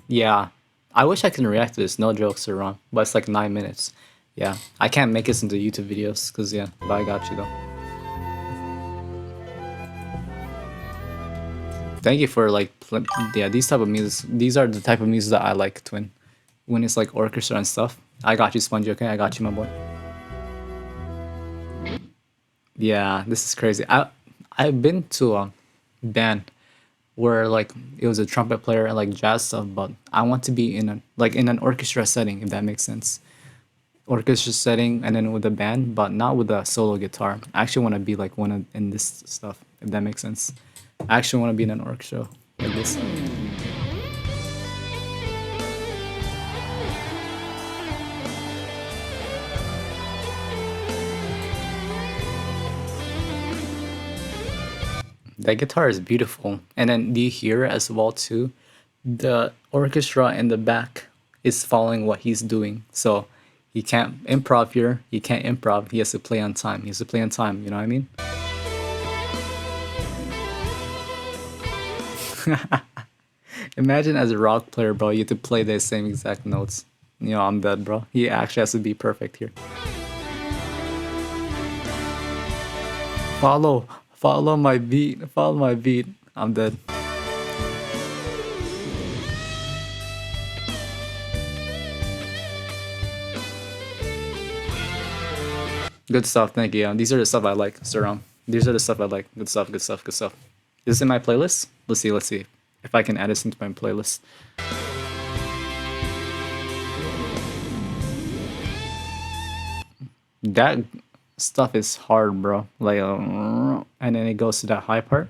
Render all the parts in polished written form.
Yeah, I wish I can react to this. No jokes are wrong, but it's like 9 minutes. Yeah, I can't make this into YouTube videos because yeah, but I got you though. Thank you for like, yeah, these type of music. These are the type of music that I like, Twin. When it's like orchestra and stuff. I got you, Spongy. Okay, I got you, my boy. Yeah, this is crazy. I've been to a band where like it was a trumpet player and like jazz stuff, but I want to be in a like in an orchestra setting, if that makes sense. Orchestra setting and then with a band, but not with a solo guitar. I actually want to be like one of in this stuff, if that makes sense. I actually want to be in an orchestra like this. That guitar is beautiful. And then do you hear as well too? The orchestra in the back is following what he's doing. So he can't improv here. He can't improv. He has to play on time. He has to play on time. You know what I mean? Imagine as a rock player, bro, you have to play the same exact notes. You know, I'm dead, bro. He actually has to be perfect here. Follow my beat. Follow my beat. I'm dead. Good stuff. Thank you. Yeah, these are the stuff I like, Saram. These are the stuff I like. Good stuff. Good stuff. Good stuff. Is this in my playlist? Let's see. Let's see if I can add this into my playlist. That stuff is hard, bro. Like, and then it goes to that high part.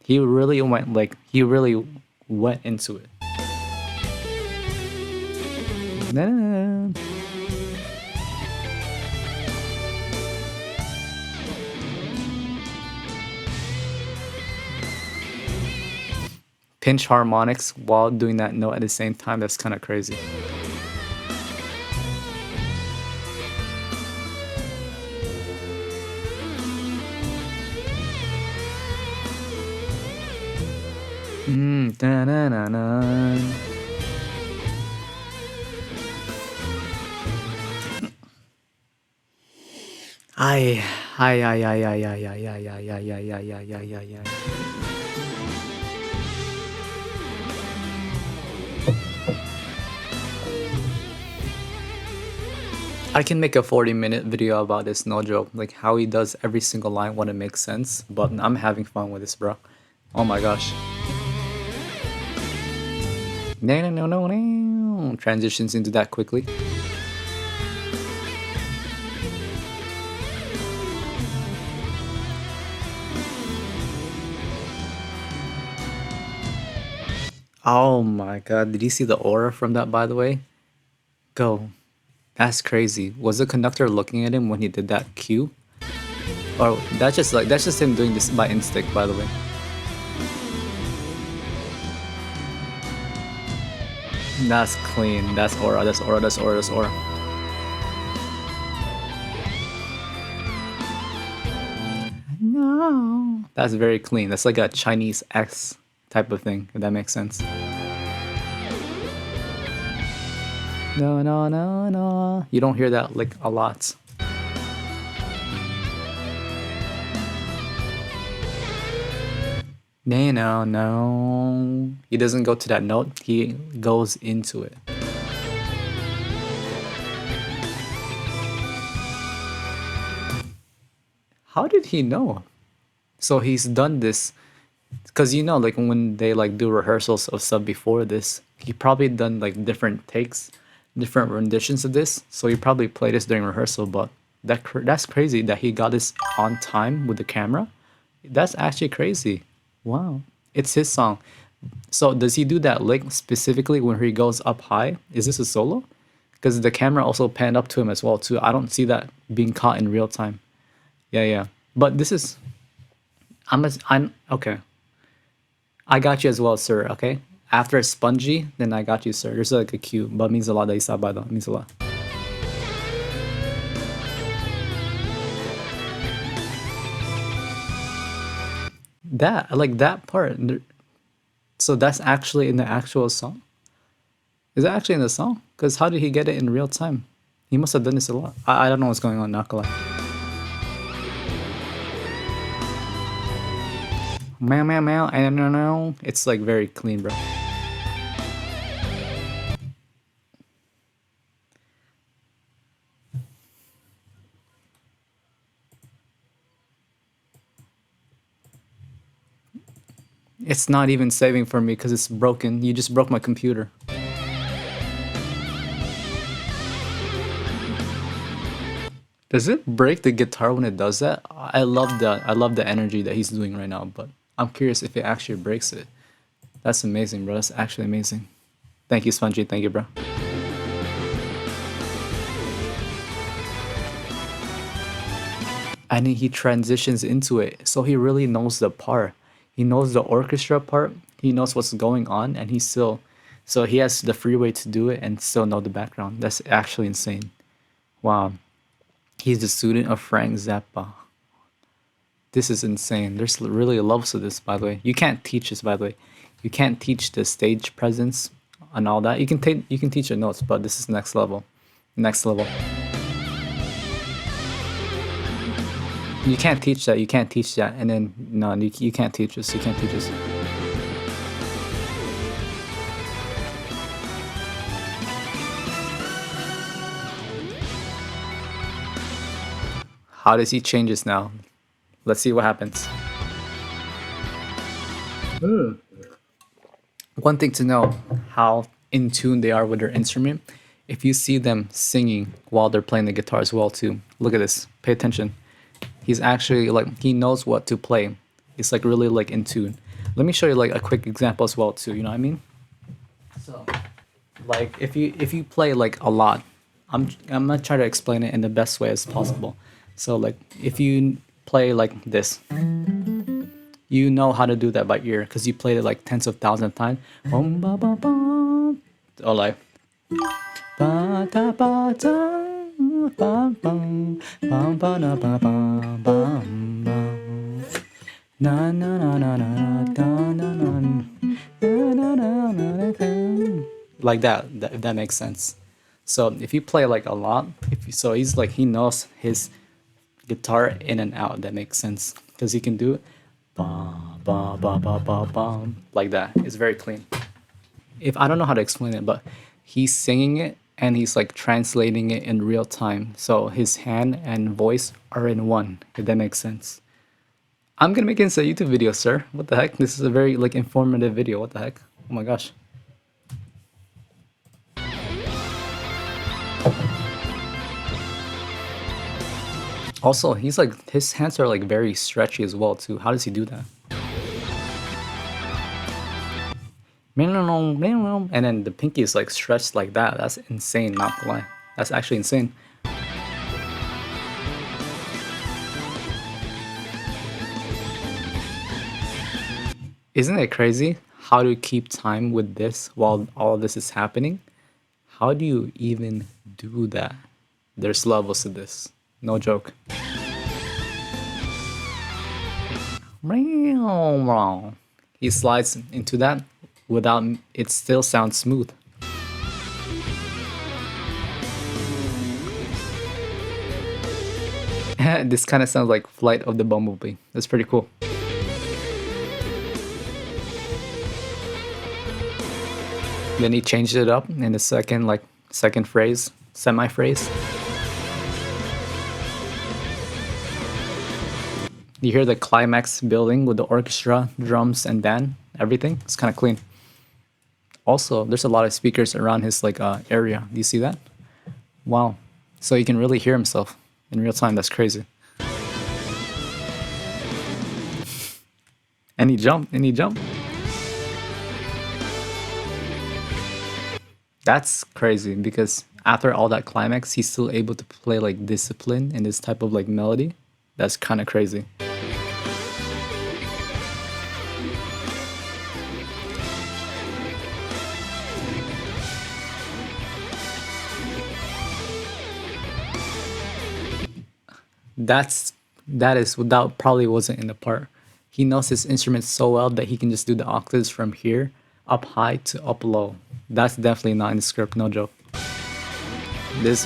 He really went like he really went into it. Nah. Pinch harmonics while doing that note at the same time. That's kind of crazy. Da-na-na-na. Ay, ay, ay, ay, ay, ay, ay, ay, ay, ay, ay, ay, ay, ay, ay, ay. I can make a 40-minute video about this, no joke. Like how he does every single line when it makes sense. But I'm having fun with this, bro. Oh my gosh. No, no, no, no, no. Transitions into that quickly. Oh my god, did you see the aura from that, by the way? Go. That's crazy. Was the conductor looking at him when he did that cue? Or that's just him doing this by instinct, by the way. That's clean. That's aura. That's aura. That's aura. That's aura. No. That's very clean. That's like a Chinese X type of thing, if that makes sense. No, no, no, no. You don't hear that like a lot. No, no, no. He doesn't go to that note. He goes into it. How did he know? So he's done this because you know, like when they like do rehearsals of stuff before this, he probably done like different takes, different renditions of this. So he probably played this during rehearsal. But that's crazy that he got this on time with the camera. That's actually crazy. Wow, it's his song. So does he do that lick specifically when he goes up high? Is this a solo? Because the camera also panned up to him as well too. I don't see that being caught in real time. Yeah, yeah. But this is I'm okay. I got you as well, sir. Okay. After spongy, then I got you, sir. There's like a cue, but it means a lot that you stopped by though. It means a lot. That I like that part. So that's actually in the actual song. Is that actually in the song? Because how did he get it in real time? He must have done this a lot. I don't know what's going on, not gonna lie. Meow meow meow, I don't know. It's like very clean, bro. It's not even saving for me because it's broken. You just broke my computer. Does it break the guitar when it does that? I love that. I love the energy that he's doing right now, but I'm curious if it actually breaks it. That's amazing, bro. That's actually amazing. Thank you, Spongy. Thank you, bro. And then he transitions into it, so he really knows the part. He knows the orchestra part. He knows what's going on, and he's still, so he has the freeway to do it and still know the background. That's actually insane. Wow. He's a student of Frank Zappa. This is insane. There's really levels to this, by the way. You can't teach this, by the way. You can't teach the stage presence and all that. You can teach the notes, but this is next level. Next level. You can't teach that. You can't teach that. And then no, you can't teach this. You can't teach this. How does he change this now? Let's see what happens. One thing to know how in tune they are with their instrument. If you see them singing while they're playing the guitar as well too. Look at this. Pay attention. He's actually like, he knows what to play. He's like really like in tune. Let me show you like a quick example as well too. You know what I mean? So, like if you play like a lot, I'm gonna try to explain it in the best way as possible. So like if you play like this, you know how to do that by ear because you played it like tens of thousands of times. Or like ba da ba da ba bum bum ba da ba ba bum bum na na na na na da na na na like that, if that makes sense. So if you play like a lot, so he's like, he knows his guitar in and out. That makes sense because he can do it ba ba ba ba ba ba like that. It's very clean. If I don't know how to explain it, but he's singing it and he's like translating it in real time. So his hand and voice are in one. If that makes sense. I'm gonna make this a YouTube video, sir. What the heck? This is a very like informative video. What the heck? Oh my gosh. Also, he's like, his hands are like very stretchy as well too. How does he do that? And then the pinky is like stretched like that. That's insane, not to lie. That's actually insane. Isn't it crazy how to keep time with this while all this is happening? How do you even do that? There's levels to this. No joke. He slides into that without it still sounds smooth. This kind of sounds like Flight of the Bumblebee. That's pretty cool. Then he changed it up in the second phrase, semi-phrase. You hear the climax building with the orchestra, drums, and band, everything. It's kind of clean. Also, there's a lot of speakers around his like area. Do you see that? Wow. So he can really hear himself in real time. That's crazy. And he jumped. That's crazy because after all that climax, he's still able to play like discipline in this type of like melody. That's kind of crazy. That is without probably wasn't in the part. He knows his instrument so well that he can just do the octaves from here up high to up low. That's definitely not in the script, no joke. This,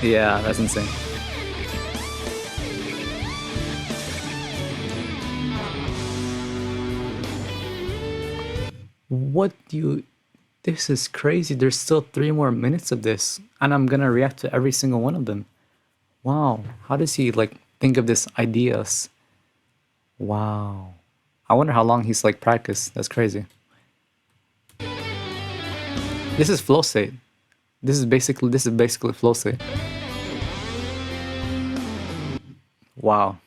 yeah, that's insane. What do you... This is crazy. There's still 3 more minutes of this, and I'm gonna react to every single one of them. Wow, how does he like think of this ideas? Wow. I wonder how long he's like practiced. That's crazy. This is flow state. This is basically flow state. Wow.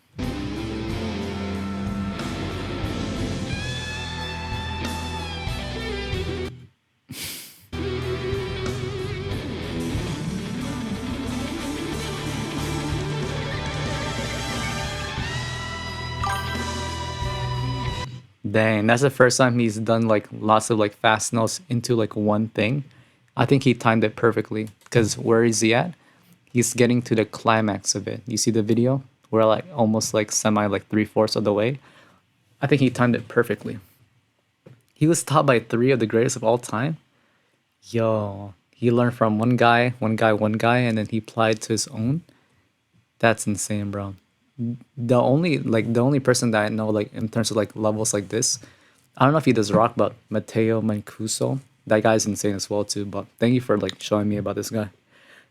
Dang, that's the first time he's done like lots of like fast notes into like one thing. I think he timed it perfectly because where is he at? He's getting to the climax of it. You see the video? We're like almost like semi like 3/4 of the way. I think he timed it perfectly. He was taught by 3 of the greatest of all time. Yo, he learned from one guy, and then he applied to his own. That's insane, bro. The only person that I know like in terms of like levels like this, I don't know if he does rock, but Matteo Mancuso, that guy's insane as well too. But thank you for like showing me about this guy.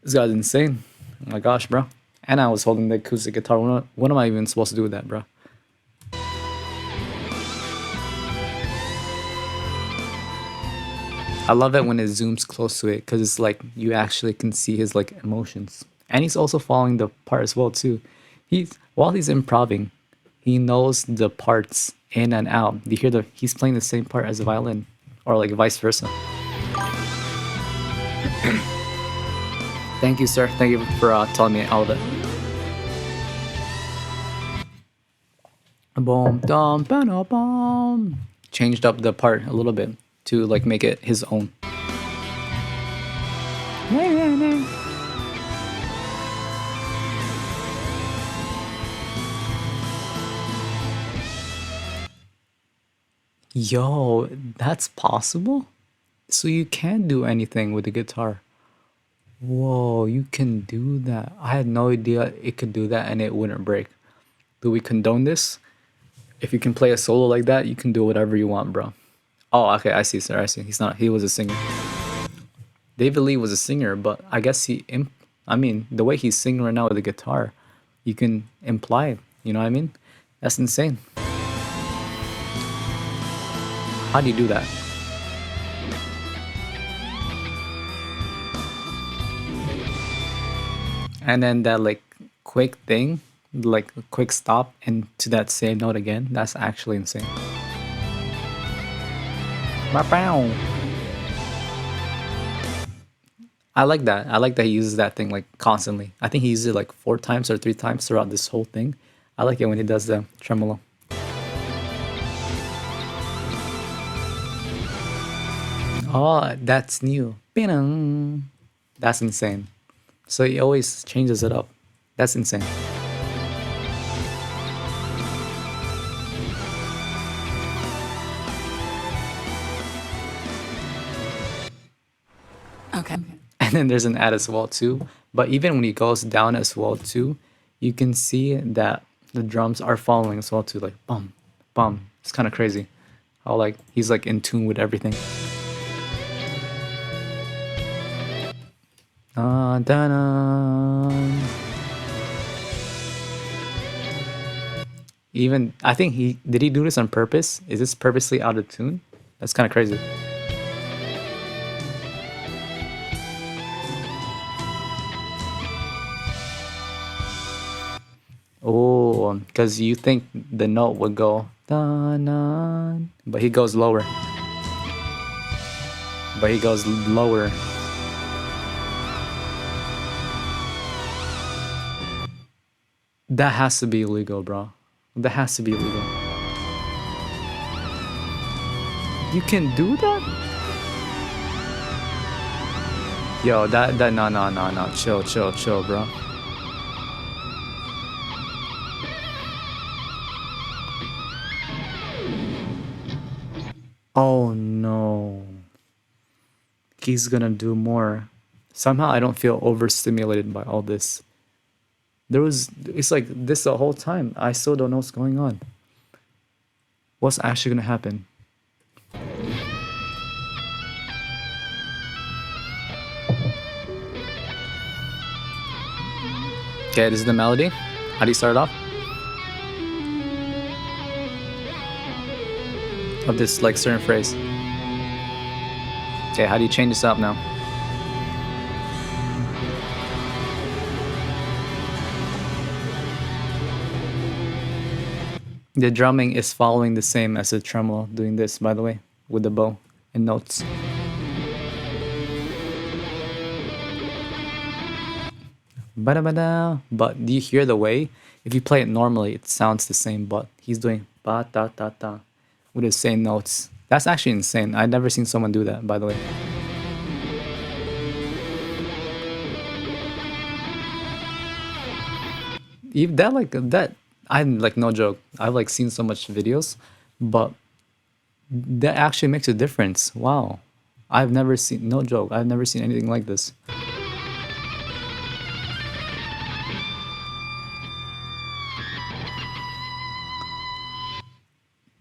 This guy's insane. Oh my gosh, bro. And I was holding the acoustic guitar. What am I even supposed to do with that, bro? I love it when it zooms close to it because it's like you actually can see his like emotions. And he's also following the part as well too. While he's improving, he knows the parts in and out. You hear he's playing the same part as the violin, or like vice versa. Thank you, sir. Thank you for telling me all of it. Boom, dum, ba, boom. Changed up the part a little bit to like make it his own. Yo, that's possible? So you can do anything with the guitar. Whoa, you can do that. I had no idea it could do that and it wouldn't break. Do we condone this? If you can play a solo like that, you can do whatever you want, bro. Oh, okay, I see, sir. I see. He was a singer. David Lee was a singer, but I guess I mean, the way he's singing right now with the guitar, you can imply it. You know what I mean? That's insane. How do you do that? And then that like quick thing, like a quick stop and to that same note again, that's actually insane. I like that. I like that he uses that thing like constantly. I think he uses it like 4 times or 3 times throughout this whole thing. I like it when he does the tremolo. Oh, that's new. That's insane. So he always changes it up. That's insane. Okay. And then there's an add as well too. But even when he goes down as well too, you can see that the drums are following as well too. Like bum, bum. It's kind of crazy. How like he's like in tune with everything. Even I think he do this on purpose? Is this purposely out of tune? That's kind of crazy. Oh, because you think the note would go da-na, but he goes lower. That has to be illegal, bro. That has to be illegal. You can do that? Yo, no. Chill, bro. Oh no. He's gonna do more. Somehow I don't feel overstimulated by all this. It's like this the whole time. I still don't know what's going on. What's actually gonna happen? Okay, this is the melody. How do you start off? Of this like certain phrase. Okay, how do you change this up now? The drumming is following the same as the tremolo, doing this, by the way, with the bow and notes. Ba-da-ba-da. But do you hear the way? If you play it normally, it sounds the same, but he's doing ba-da-da-da with the same notes. That's actually insane. I've never seen someone do that, by the way. Even that, like, that, I'm like, no joke. I've like seen so much videos, but that actually makes a difference. Wow. I've never seen, no joke, I've never seen anything like this.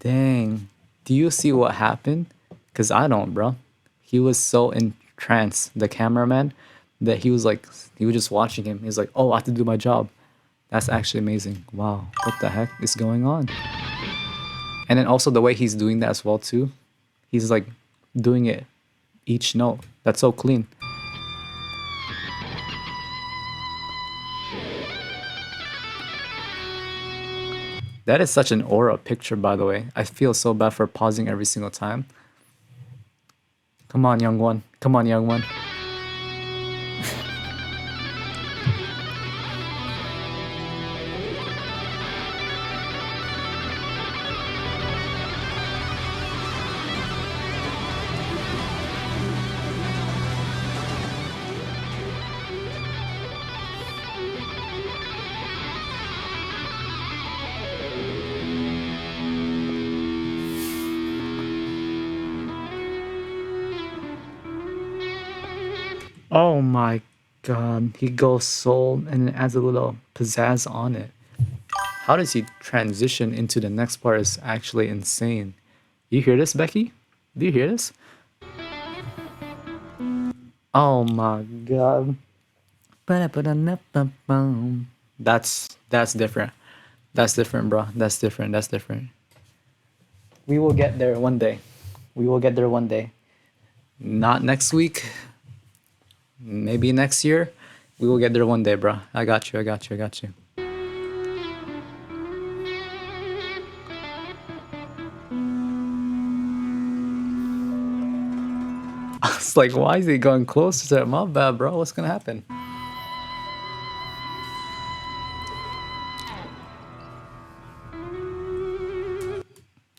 Dang. Do you see what happened? Because I don't, bro. He was so entranced, the cameraman, that he was just watching him. He's like, oh, I have to do my job. That's actually amazing. Wow. What the heck is going on? And then also the way he's doing that as well, too. He's like doing it each note. That's so clean. That is such an aura picture, by the way. I feel so bad for pausing every single time. Come on, young one. Come on, young one. Oh my god. He goes soul and it adds a little pizzazz on it. How does he transition into the next part is actually insane. You hear this, Becky? Do you hear this? Oh my god. That's different. That's different, bro. That's different. That's different. We will get there one day. We will get there one day. Not next week. Maybe next year. We will get there one day, bro. I got you. I got you. I got you. I was like, why is he going closer to that? My bad, bro. What's gonna happen?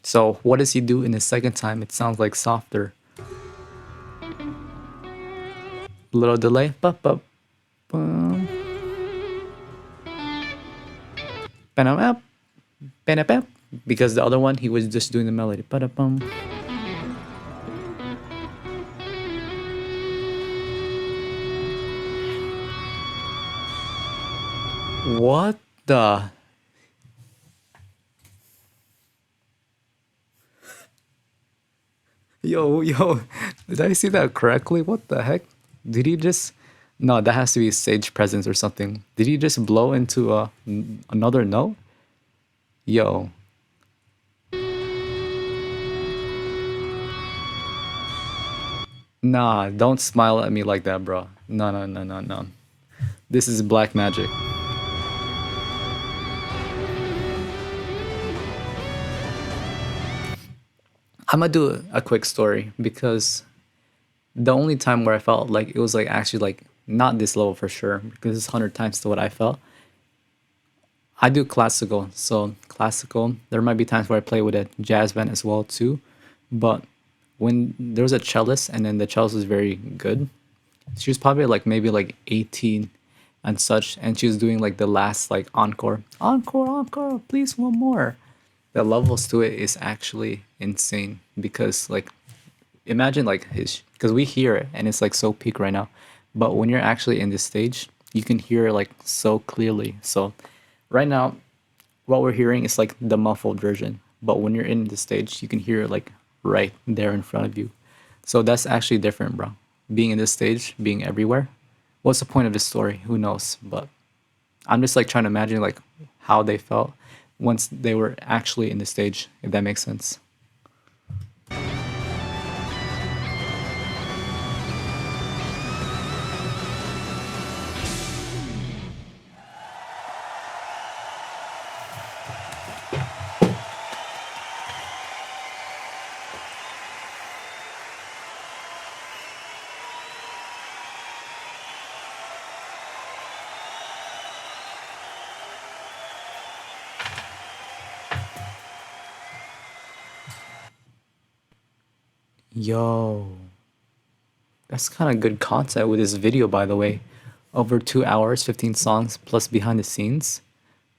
So what does he do in his second time? It sounds like softer. Little delay. Ba-ba. Bum. Ba-da-bap. Ba-da-bap. Because the other one, he was just doing the melody. Ba-da-bum. What the? Yo, did I see that correctly? What the heck? Did he just... No, that has to be stage presence or something. Did he just blow into another note? Yo. Nah, don't smile at me like that, bro. No, no, no, no, no. This is black magic. I'm gonna do a quick story because the only time where I felt like it was like actually like not this level for sure because it's 100 times to what I felt. I do classical, so classical. There might be times where I play with a jazz band as well too, but when there was a cellist and then the cellist was very good, she was probably like maybe like 18 and such, and she was doing like the last like encore, encore, encore, please one more. The levels to it is actually insane because like imagine like his because we hear it and it's like so peak right now, but when you're actually in this stage, you can hear it like so clearly. So right now, what we're hearing is like the muffled version, but when you're in the stage, you can hear it like right there in front of you. So that's actually different, bro. Being in this stage, being everywhere. What's the point of this story? Who knows? But I'm just like trying to imagine like how they felt once they were actually in the stage, if that makes sense. Yo, that's kind of good content with this video, by the way. Over 2 hours, 15 songs plus behind the scenes.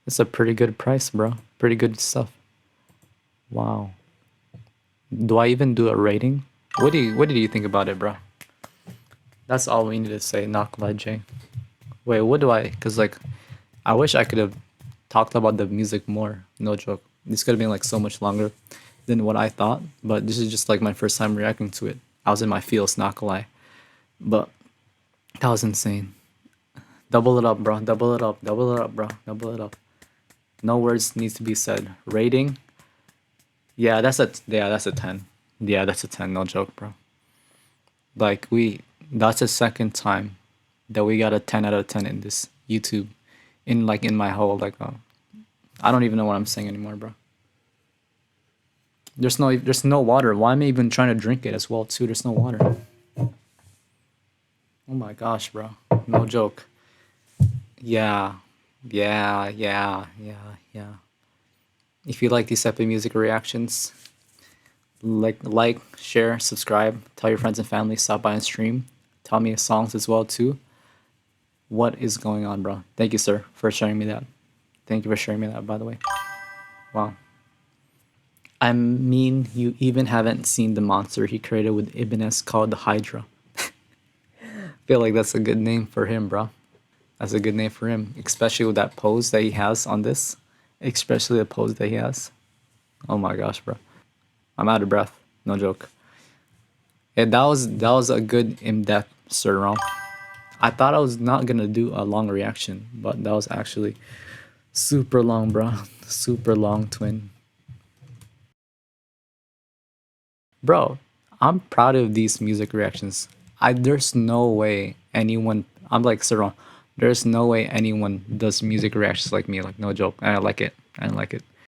That's a pretty good price, bro. Pretty good stuff. Wow. Do I even do a rating? What did you think about it, bro? That's all we need to say. Not gonna lie, Jay. Wait, what do I? Cause like, I wish I could have talked about the music more. No joke. This could have been like so much longer than what I thought. But this is just like my first time reacting to it. I was in my feels, not gonna lie. But that was insane. Double it up, bro. Double it up. Double it up, bro. Double it up. No words needs to be said. Rating. Yeah, that's a 10. Yeah, that's a 10. No joke, bro. Like that's the second time that we got a 10 out of 10 in this YouTube, in my whole like I don't even know what I'm saying anymore, bro. There's no water. Why am I even trying to drink it as well too? There's no water. Oh my gosh, bro. No joke. Yeah. Yeah. If you like these type of music reactions, like, share, subscribe, tell your friends and family, stop by and stream. Tell me songs as well too. What is going on, bro? Thank you, sir, for sharing me that. Thank you for sharing me that, by the way. Wow. I mean, you even haven't seen the monster he created with Ibn S called the Hydra. Feel like that's a good name for him, bro. That's a good name for him, especially with that pose that he has on this. Especially the pose that he has. Oh my gosh, bro. I'm out of breath. No joke. Yeah, that was a good in-depth surround. I thought I was not gonna do a long reaction, but that was actually super long, bro. Super long, twin. Bro, I'm proud of these music reactions. There's no way anyone. I'm like Sarah. There's no way anyone does music reactions like me. Like no joke. And I like it. I like it.